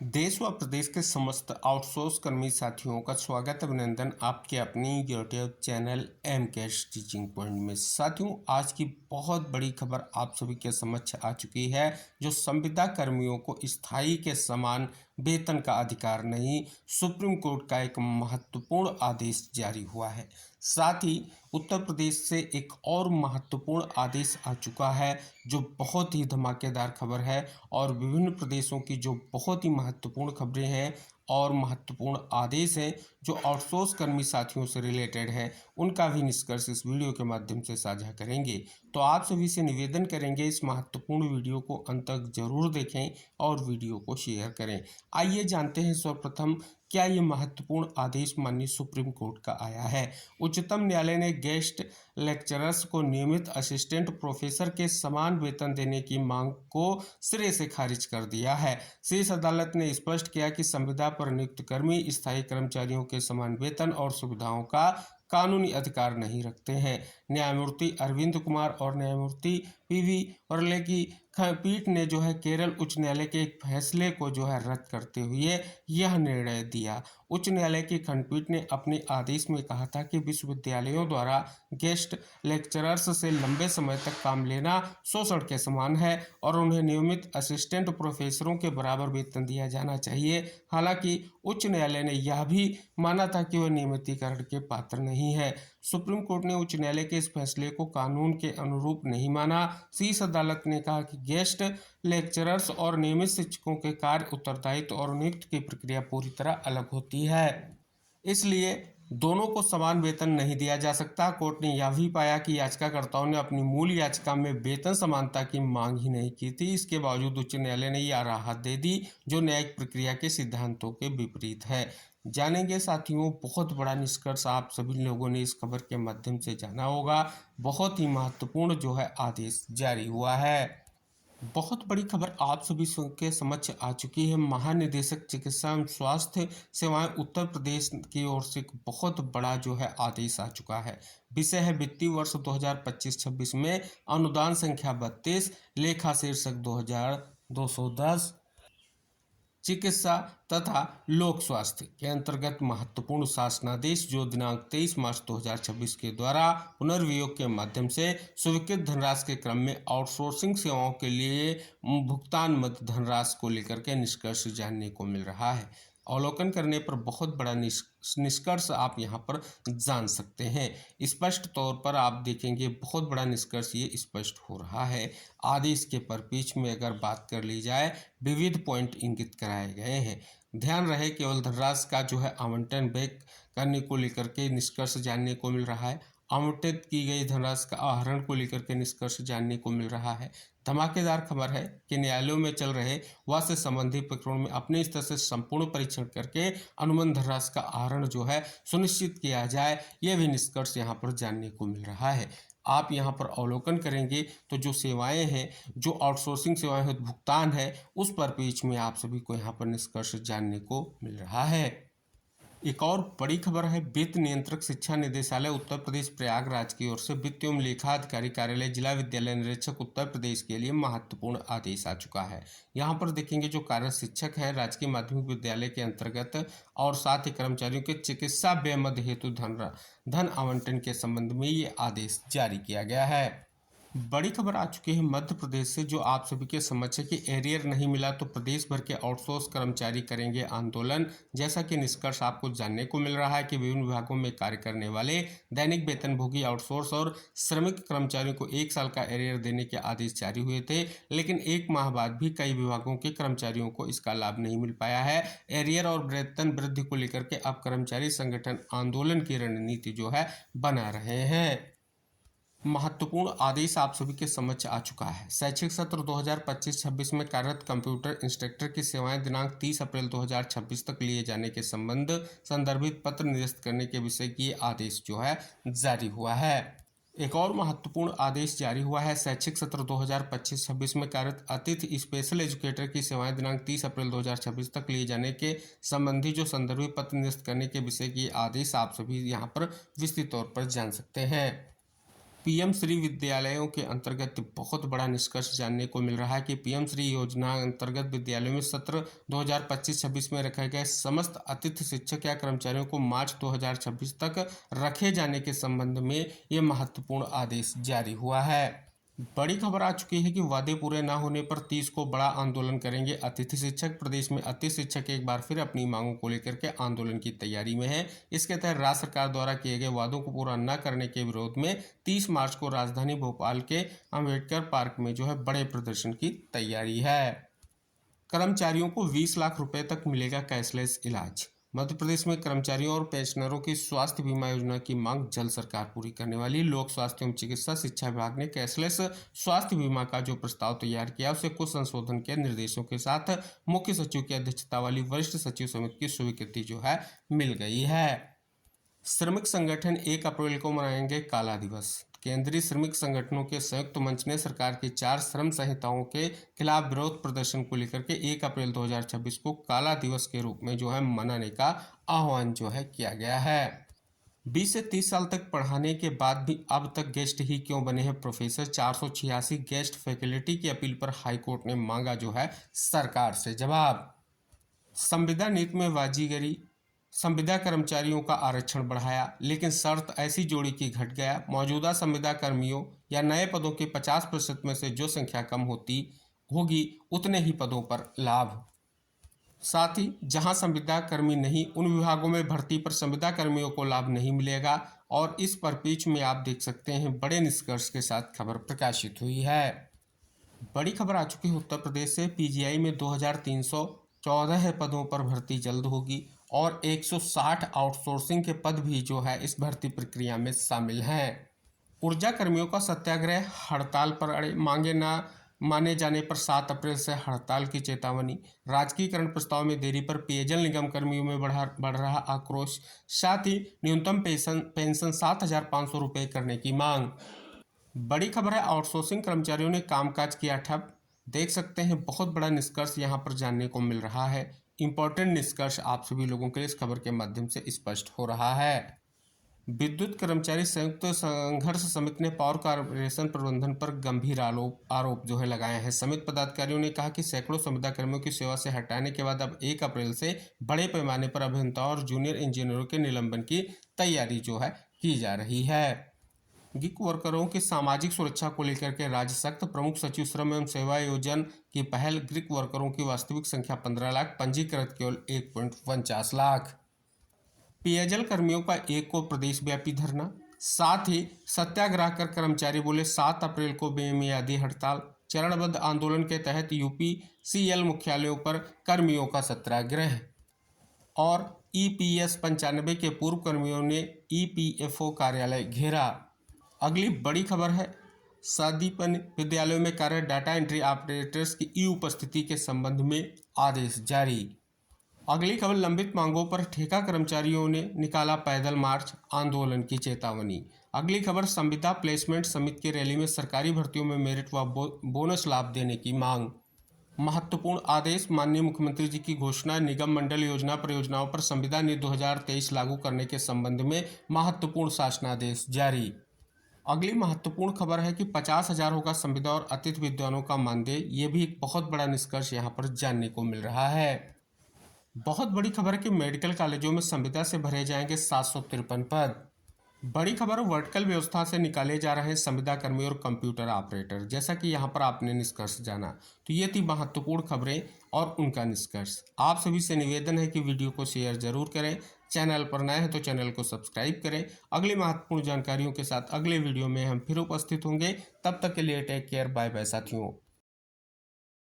देश व प्रदेश के समस्त आउटसोर्स कर्मी साथियों का स्वागत अभिनंदन आपके अपनी YouTube channel M cash teaching point में। साथियों, आज की बहुत बड़ी खबर आप सभी के समक्ष आ चुकी है। जो संविदा कर्मियों को स्थायी के समान वेतन का अधिकार नहीं, सुप्रीम कोर्ट का एक महत्वपूर्ण आदेश जारी हुआ है। साथ ही उत्तर प्रदेश से एक और महत्वपूर्ण आदेश आ चुका है जो बहुत ही धमाकेदार खबर है, और विभिन्न प्रदेशों की जो बहुत ही महत्वपूर्ण खबरें हैं और महत्वपूर्ण आदेश हैं जो आउटसोर्स कर्मी साथियों से रिलेटेड है, उनका भी निष्कर्ष इस वीडियो के माध्यम से साझा करेंगे। तो आप सभी से निवेदन करेंगे इस महत्वपूर्ण वीडियो को अंत तक जरूर देखें और वीडियो को शेयर करें। आइए जानते हैं सर्वप्रथम क्या ये महत्वपूर्ण आदेश माननीय सुप्रीम कोर्ट का आया है। उच्चतम न्यायालय ने गेस्ट लेक्चरर्स को नियमित असिस्टेंट प्रोफेसर के समान वेतन देने की मांग को सिरे से खारिज कर दिया है। शीर्ष अदालत ने स्पष्ट किया कि संविदा पर नियुक्त कर्मी स्थायी कर्मचारियों के समान वेतन और सुविधाओं का कानूनी अधिकार नहीं रखते हैं। न्यायमूर्ति अरविंद कुमार और न्यायमूर्ति पीवी वर्ले की पीठ ने केरल उच्च न्यायालय के एक फैसले को रद्द करते हुए यह निर्णय दिया। उच्च न्यायालय की खंडपीठ ने अपने आदेश में कहा था कि विश्वविद्यालयों द्वारा गेस्ट लेक्चरर्स से लंबे समय तक काम लेना शोषण के समान है और उन्हें नियमित असिस्टेंट प्रोफेसरों के बराबर वेतन दिया जाना चाहिए। हालांकि उच्च न्यायालय ने यह भी माना था कि वह नियमितीकरण के पात्र नहीं है। सुप्रीम कोर्ट ने उच्च न्यायालय के इस फैसले को कानून के अनुरूप नहीं माना। शीर्ष अदालत ने कहा कि गेस्ट लेक्चरर्स और नियमित शिक्षकों के कार्य, उत्तरदायित्व और नियुक्ति की प्रक्रिया पूरी तरह अलग होती है, इसलिए दोनों को समान वेतन नहीं दिया जा सकता। कोर्ट ने यह भी पाया कि याचिकाकर्ताओं ने अपनी मूल याचिका में वेतन समानता की मांग ही नहीं की थी। इसके बावजूद उच्च न्यायालय ने यह राहत दे दी जो न्यायिक प्रक्रिया के सिद्धांतों के विपरीत है। जानेंगे साथियों, बहुत बड़ा निष्कर्ष आप सभी लोगों ने इस खबर के माध्यम से जाना होगा। बहुत ही महत्वपूर्ण आदेश जारी हुआ है। बहुत बड़ी खबर आप सभी के समक्ष आ चुकी है। महानिदेशक चिकित्सा एवं स्वास्थ्य सेवाएं उत्तर प्रदेश की ओर से एक बहुत बड़ा आदेश आ चुका है। विषय है वित्तीय वर्ष 2025-26 में अनुदान संख्या 32, लेखा शीर्षक 2210 चिकित्सा तथा लोक स्वास्थ्य के अंतर्गत महत्वपूर्ण शासनादेश जो दिनांक 23 मार्च 2026 के द्वारा पुनर्वियोग के माध्यम से स्वीकृत धनराशि के क्रम में आउटसोर्सिंग सेवाओं के लिए भुगतान मध्य धनराशि को लेकर के निष्कर्ष जानने को मिल रहा है। अवलोकन करने पर बहुत बड़ा निष्कर्ष आप यहाँ पर जान सकते हैं। स्पष्ट तौर पर आप देखेंगे बहुत बड़ा निष्कर्ष ये स्पष्ट हो रहा है। आदेश के परिप्रेक्ष्य में अगर बात कर ली जाए, विविध पॉइंट इंगित कराए गए हैं। ध्यान रहे केवल धनराशि का आवंटन बैक करने को लेकर के निष्कर्ष जानने को मिल रहा है। आवंटित की गई धनराशि का आहरण को लेकर के निष्कर्ष जानने को मिल रहा है। धमाकेदार खबर है कि न्यायालयों में चल रहे वह से संबंधित प्रकरणों में अपने स्तर से संपूर्ण परीक्षण करके अनुबंध धनराशि का आहरण सुनिश्चित किया जाए, यह भी निष्कर्ष यहाँ पर जानने को मिल रहा है। आप यहाँ पर अवलोकन करेंगे तो जो सेवाएं हैं, जो आउटसोर्सिंग सेवाएं हैं, भुगतान है, उस पर बीच में आप सभी को यहाँ पर निष्कर्ष जानने को मिल रहा है। एक और बड़ी खबर है वित्त नियंत्रक शिक्षा निदेशालय उत्तर प्रदेश प्रयागराज की ओर से वित्त एवं लेखा अधिकारी कार्यालय जिला विद्यालय निरीक्षक उत्तर प्रदेश के लिए महत्वपूर्ण आदेश आ चुका है। यहाँ पर देखेंगे जो कार्य शिक्षक है राजकीय माध्यमिक विद्यालय के अंतर्गत और साथ ही कर्मचारियों के चिकित्सा व्यय मद हेतु धन आवंटन के संबंध में ये आदेश जारी किया गया है। बड़ी खबर आ चुकी है मध्य प्रदेश से जो आप सभी के समक्ष है कि एरियर नहीं मिला तो प्रदेश भर के आउटसोर्स कर्मचारी करेंगे आंदोलन। जैसा कि निष्कर्ष आपको जानने को मिल रहा है कि विभिन्न विभागों में कार्य करने वाले दैनिक वेतनभोगी आउटसोर्स और श्रमिक कर्मचारियों को 1 साल का एरियर देने के आदेश जारी हुए थे, लेकिन 1 माह बाद भी कई विभागों के कर्मचारियों को इसका लाभ नहीं मिल पाया है। एरियर और वेतन वृद्धि को लेकर के अब कर्मचारी संगठन आंदोलन की रणनीति बना रहे हैं। महत्वपूर्ण आदेश आप सभी के समक्ष आ चुका है। शैक्षिक सत्र 2025-26 में कार्यरत कंप्यूटर इंस्ट्रक्टर की सेवाएं दिनांक 30 अप्रैल 2026 तक लिए जाने के संबंध संदर्भित पत्र निरस्त करने के विषय की आदेश जारी हुआ है। एक और महत्वपूर्ण आदेश जारी हुआ है। शैक्षिक सत्र 2025-26 में कार्यरत अतिथि स्पेशल एजुकेटर की सेवाएं दिनांक 30 अप्रैल 2026 तक लिए जाने के संबंधी जो संदर्भित पत्र निरस्त करने के विषय की आदेश आप सभी यहाँ पर विस्तृत तौर पर जान सकते हैं। पीएम श्री विद्यालयों के अंतर्गत बहुत बड़ा निष्कर्ष जानने को मिल रहा है कि पीएम श्री योजना अंतर्गत विद्यालयों में सत्र 2025-26 में रखे गए समस्त अतिथि शिक्षक या कर्मचारियों को मार्च 2026 तक रखे जाने के संबंध में ये महत्वपूर्ण आदेश जारी हुआ है। बड़ी खबर आ चुकी है कि वादे पूरे न होने पर 30 को बड़ा आंदोलन करेंगे अतिथि शिक्षक। प्रदेश में अतिथि शिक्षक एक बार फिर अपनी मांगों को लेकर के आंदोलन की तैयारी में है। इसके तहत राज्य सरकार द्वारा किए गए वादों को पूरा न करने के विरोध में 30 मार्च को राजधानी भोपाल के अंबेडकर पार्क में जो है बड़े प्रदर्शन की तैयारी है। कर्मचारियों को 20 लाख रुपए तक मिलेगा कैशलेस इलाज। मध्य प्रदेश में कर्मचारियों और पेंशनरों की स्वास्थ्य बीमा योजना की मांग जल्द सरकार पूरी करने वाली। लोक स्वास्थ्य एवं चिकित्सा शिक्षा विभाग ने कैशलेस स्वास्थ्य बीमा का जो प्रस्ताव तैयार किया उसे कुछ संशोधन के निर्देशों के साथ मुख्य सचिव की अध्यक्षता वाली वरिष्ठ सचिव समिति की स्वीकृति जो है मिल गई है। श्रमिक संगठन 1 अप्रैल को मनाएंगे काला दिवस। केंद्रीय श्रमिक संगठनों के संयुक्त मंच ने सरकार की 4 श्रम संहिताओं के खिलाफ विरोध प्रदर्शन को लेकर के 1 अप्रैल 2026 को काला दिवस के रूप में जो है मनाने का आह्वान जो है किया गया है। 20 से 30 साल तक पढ़ाने के बाद भी अब तक गेस्ट ही क्यों बने हैं प्रोफेसर। 486 गेस्ट फैकल्टी की अपील पर हाईकोर्ट ने मांगा जो है सरकार से जवाब। संविदा नीति में बाजीगरी, संविदा कर्मचारियों का आरक्षण बढ़ाया लेकिन शर्त ऐसी जोड़ी कि घट गया। मौजूदा संविदा कर्मियों या नए पदों के 50% में से जो संख्या कम होगी उतने ही पदों पर लाभ। साथ ही जहां संविदा कर्मी नहीं उन विभागों में भर्ती पर संविदा कर्मियों को लाभ नहीं मिलेगा। और इस परिप्रेक्ष्य में आप देख सकते हैं बड़े निष्कर्ष के साथ खबर प्रकाशित हुई है। बड़ी खबर आ चुकी है उत्तर प्रदेश से। पीजीआई में 2314 पदों पर भर्ती जल्द होगी और 160 आउटसोर्सिंग के पद भी जो है इस भर्ती प्रक्रिया में शामिल हैं। ऊर्जा कर्मियों का सत्याग्रह, हड़ताल पर अड़े, मांगे ना माने जाने पर 7 अप्रैल से हड़ताल की चेतावनी। राजकीयकरण प्रस्ताव में देरी पर पेयजल निगम कर्मियों में बढ़ रहा आक्रोश। साथ ही न्यूनतम पेंशन 7,500 रुपये करने की मांग। बड़ी खबर है, आउटसोर्सिंग कर्मचारियों ने कामकाज किया ठप। देख सकते हैं बहुत बड़ा निष्कर्ष यहाँ पर जानने को मिल रहा है। इंपॉर्टेंट निष्कर्ष आप सभी लोगों के लिए इस खबर के माध्यम से स्पष्ट हो रहा है। विद्युत कर्मचारी संयुक्त संघर्ष समिति ने पावर कॉर्पोरेशन प्रबंधन पर गंभीर आरोप जो है लगाए हैं। समिति पदाधिकारियों ने कहा कि सैकड़ों संविदा कर्मियों की सेवा से हटाने के बाद अब 1 अप्रैल से बड़े पैमाने पर अभियंताओं और जूनियर इंजीनियरों के निलंबन की तैयारी जो है की जा रही है। गिग वर्करों की सामाजिक सुरक्षा को लेकर के राज्य सख्त। प्रमुख सचिव श्रम एवं सेवा योजना की पहल। गिग वर्करों की वास्तविक संख्या 15 लाख, पंजीकृत केवल 1.49 लाख। पेयजल कर्मियों का 1 को प्रदेश व्यापी धरना। साथ ही सत्याग्रह कर कर्मचारी बोले 7 अप्रैल को बेमियादी हड़ताल। चरणबद्ध आंदोलन के तहत यूपीसीएल मुख्यालयों पर कर्मियों का सत्याग्रह। और ईपीएस 95 के पूर्व कर्मियों ने ईपीएफओ कार्यालय घेरा। अगली बड़ी खबर है, शादीपन विद्यालयों में कार्यरत डाटा एंट्री ऑपरेटर्स की ई उपस्थिति के संबंध में आदेश जारी। अगली खबर, लंबित मांगों पर ठेका कर्मचारियों ने निकाला पैदल मार्च, आंदोलन की चेतावनी। अगली खबर, संविदा प्लेसमेंट समिति की रैली में सरकारी भर्तियों में मेरिट व बोनस लाभ देने की मांग। महत्वपूर्ण आदेश, माननीय मुख्यमंत्री जी की घोषणा। निगम मंडल योजना परियोजनाओं पर संविदा नीति 2023 लागू करने के संबंध में महत्वपूर्ण शासनादेश जारी। अगली महत्वपूर्ण खबर है कि 50,000 होगा संविदा और अतिथि विद्वानों का मानदेय। ये भी एक बहुत बड़ा निष्कर्ष यहाँ पर जानने को मिल रहा है। बहुत बड़ी खबर है कि मेडिकल कॉलेजों में संविदा से भरे जाएंगे 753 पद। बड़ी खबर, वर्टिकल व्यवस्था से निकाले जा रहे हैं संविदा कर्मी और कंप्यूटर ऑपरेटर। जैसा कि यहाँ पर आपने निष्कर्ष जाना, तो ये थी महत्वपूर्ण खबरें और उनका निष्कर्ष। आप सभी से निवेदन है कि वीडियो को शेयर जरूर करें। चैनल पर नए हैं तो चैनल को सब्सक्राइब करें। अगली महत्वपूर्ण जानकारियों के साथ अगले वीडियो में हम फिर उपस्थित होंगे। तब तक के लिए टेक केयर, बाय बाय साथियों।